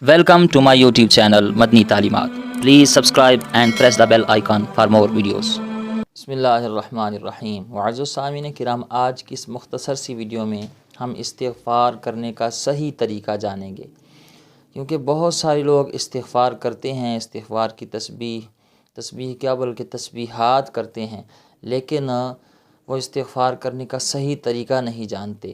Welcome to my YouTube channel Madni Talimat. Please subscribe and press the bell icon for more videos. بسم اللہ الرحمن الرحیم. معزز سامعین کرام، آج کی اس مختصر سی ویڈیو میں ہم استغفار کرنے کا صحیح طریقہ جانیں گے، کیونکہ بہت سارے لوگ استغفار کرتے ہیں، استغفار کی تسبیح کیا بلکہ تسبیحات کرتے ہیں، لیکن وہ استغفار کرنے کا صحیح طریقہ نہیں جانتے۔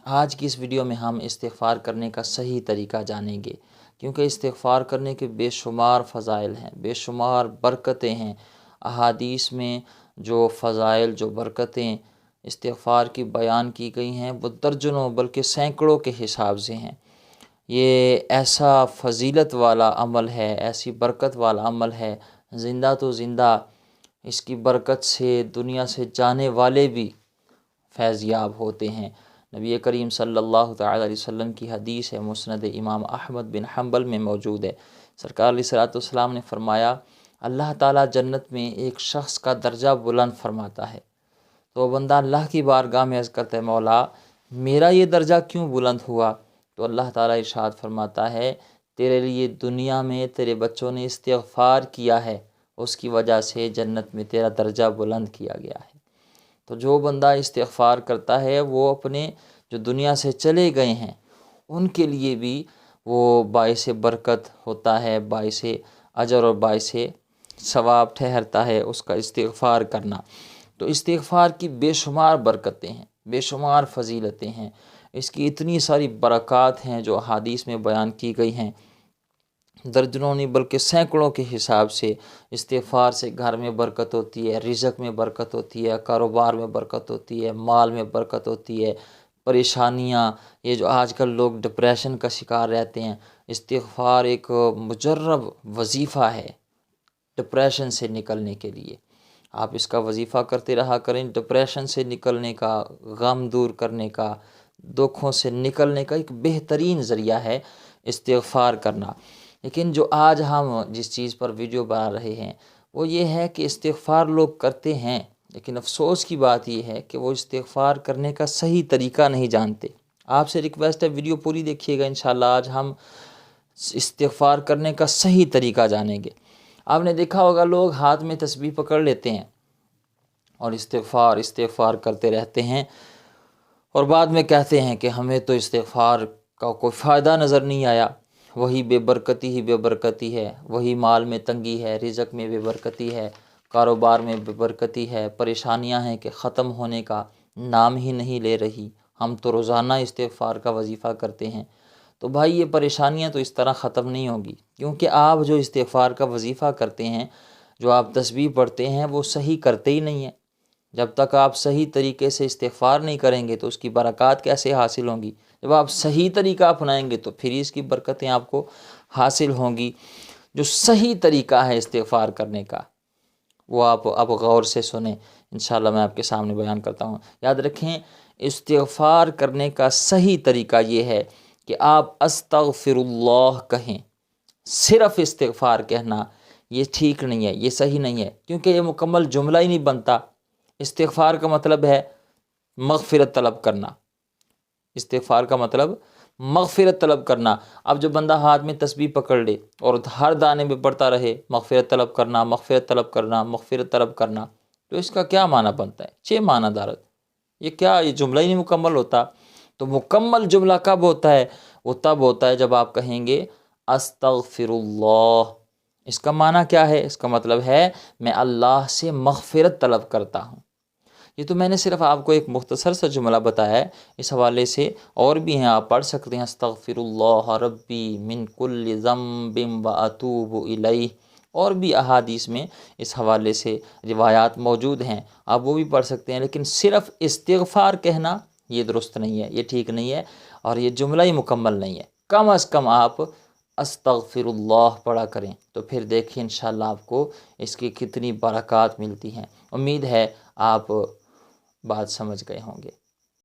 آج کی اس ویڈیو میں ہم استغفار کرنے کا صحیح طریقہ جانیں گے، کیونکہ استغفار کرنے کے بے شمار فضائل ہیں، بے شمار برکتیں ہیں۔ احادیث میں جو فضائل، جو برکتیں استغفار کی بیان کی گئی ہیں، وہ درجنوں بلکہ سینکڑوں کے حساب سے ہیں۔ یہ ایسا فضیلت والا عمل ہے، ایسی برکت والا عمل ہے، زندہ تو زندہ اس کی برکت سے دنیا سے جانے والے بھی فیض یاب ہوتے ہیں۔ نبی کریم صلی اللہ تعالی علیہ وسلم کی حدیث ہے، مسند امام احمد بن حنبل میں موجود ہے۔ سرکار علیہ السلام نے فرمایا، اللہ تعالیٰ جنت میں ایک شخص کا درجہ بلند فرماتا ہے، تو وہ بندہ اللہ کی بارگاہ میں عرض کرتا ہے، مولا میرا یہ درجہ کیوں بلند ہوا؟ تو اللہ تعالیٰ ارشاد فرماتا ہے، تیرے لیے دنیا میں تیرے بچوں نے استغفار کیا ہے، اس کی وجہ سے جنت میں تیرا درجہ بلند کیا گیا ہے۔ تو جو بندہ استغفار کرتا ہے، وہ اپنے جو دنیا سے چلے گئے ہیں ان کے لیے بھی وہ باعث برکت ہوتا ہے، باعث اجر اور باعث ثواب ٹھہرتا ہے اس کا استغفار کرنا۔ تو استغفار کی بے شمار برکتیں ہیں، بے شمار فضیلتیں ہیں، اس کی اتنی ساری برکات ہیں جو حدیث میں بیان کی گئی ہیں، درجنوں نہیں بلکہ سینکڑوں کے حساب سے۔ استغفار سے گھر میں برکت ہوتی ہے، رزق میں برکت ہوتی ہے، کاروبار میں برکت ہوتی ہے، مال میں برکت ہوتی ہے، پریشانیاں، یہ جو آج کل لوگ ڈپریشن کا شکار رہتے ہیں، استغفار ایک مجرب وظیفہ ہے ڈپریشن سے نکلنے کے لیے۔ آپ اس کا وظیفہ کرتے رہا کریں، ڈپریشن سے نکلنے کا، غم دور کرنے کا، دکھوں سے نکلنے کا ایک بہترین ذریعہ ہے استغفار کرنا۔ لیکن جو آج ہم جس چیز پر ویڈیو بنا رہے ہیں وہ یہ ہے کہ استغفار لوگ کرتے ہیں، لیکن افسوس کی بات یہ ہے کہ وہ استغفار کرنے کا صحیح طریقہ نہیں جانتے۔ آپ سے ریکویسٹ ہے، ویڈیو پوری دیکھیے گا، انشاءاللہ آج ہم استغفار کرنے کا صحیح طریقہ جانیں گے۔ آپ نے دیکھا ہوگا لوگ ہاتھ میں تسبیح پکڑ لیتے ہیں اور استغفار کرتے رہتے ہیں، اور بعد میں کہتے ہیں کہ ہمیں تو استغفار کا کوئی فائدہ نظر نہیں آیا، وہی بے برکتی ہی بے برکتی ہے، وہی مال میں تنگی ہے، رزق میں بے برکتی ہے، کاروبار میں بے برکتی ہے، پریشانیاں ہیں کہ ختم ہونے کا نام ہی نہیں لے رہی، ہم تو روزانہ استغفار کا وظیفہ کرتے ہیں۔ تو بھائی یہ پریشانیاں تو اس طرح ختم نہیں ہوگی، کیونکہ آپ جو استغفار کا وظیفہ کرتے ہیں، جو آپ تسبیح پڑھتے ہیں، وہ صحیح کرتے ہی نہیں ہیں۔ جب تک آپ صحیح طریقے سے استغفار نہیں کریں گے تو اس کی برکات کیسے حاصل ہوں گی؟ جب آپ صحیح طریقہ اپنائیں گے تو پھر اس کی برکتیں آپ کو حاصل ہوں گی۔ جو صحیح طریقہ ہے استغفار کرنے کا وہ آپ غور سے سنیں، انشاءاللہ میں آپ کے سامنے بیان کرتا ہوں۔ یاد رکھیں، استغفار کرنے کا صحیح طریقہ یہ ہے کہ آپ استغفر اللہ کہیں۔ صرف استغفار کہنا یہ ٹھیک نہیں ہے، یہ صحیح نہیں ہے، کیونکہ یہ مکمل جملہ ہی نہیں بنتا۔ استغفار کا مطلب ہے مغفرت طلب کرنا، استغفار کا مطلب مغفرت طلب کرنا۔ اب جو بندہ ہاتھ میں تسبیح پکڑ لے اور ہر دانے میں پڑھتا رہے مغفرت طلب کرنا، مغفرت طلب کرنا، مغفرت طلب کرنا، تو اس کا کیا معنی بنتا ہے؟ 6 معنی دارت، یہ جملہ ہی نہیں مکمل ہوتا۔ تو مکمل جملہ کب ہوتا ہے؟ وہ تب ہوتا ہے جب آپ کہیں گے استغفر اللہ۔ اس کا معنی کیا ہے؟ اس کا مطلب ہے میں اللہ سے مغفرت طلب کرتا ہوں۔ یہ تو میں نے صرف آپ کو ایک مختصر سا جملہ بتایا ہے، اس حوالے سے اور بھی ہیں، آپ پڑھ سکتے ہیں، استغفر اللہ ربی من کل ذنب واتوب الیہ، اور بھی احادیث میں اس حوالے سے روایات موجود ہیں، آپ وہ بھی پڑھ سکتے ہیں۔ لیکن صرف استغفار کہنا یہ درست نہیں ہے، یہ ٹھیک نہیں ہے، اور یہ جملہ ہی مکمل نہیں ہے۔ کم از کم آپ استغفر اللہ پڑھا کریں، تو پھر دیکھیں انشاءاللہ آپ کو اس کی کتنی برکات ملتی ہیں۔ امید ہے آپ بات سمجھ گئے ہوں گے۔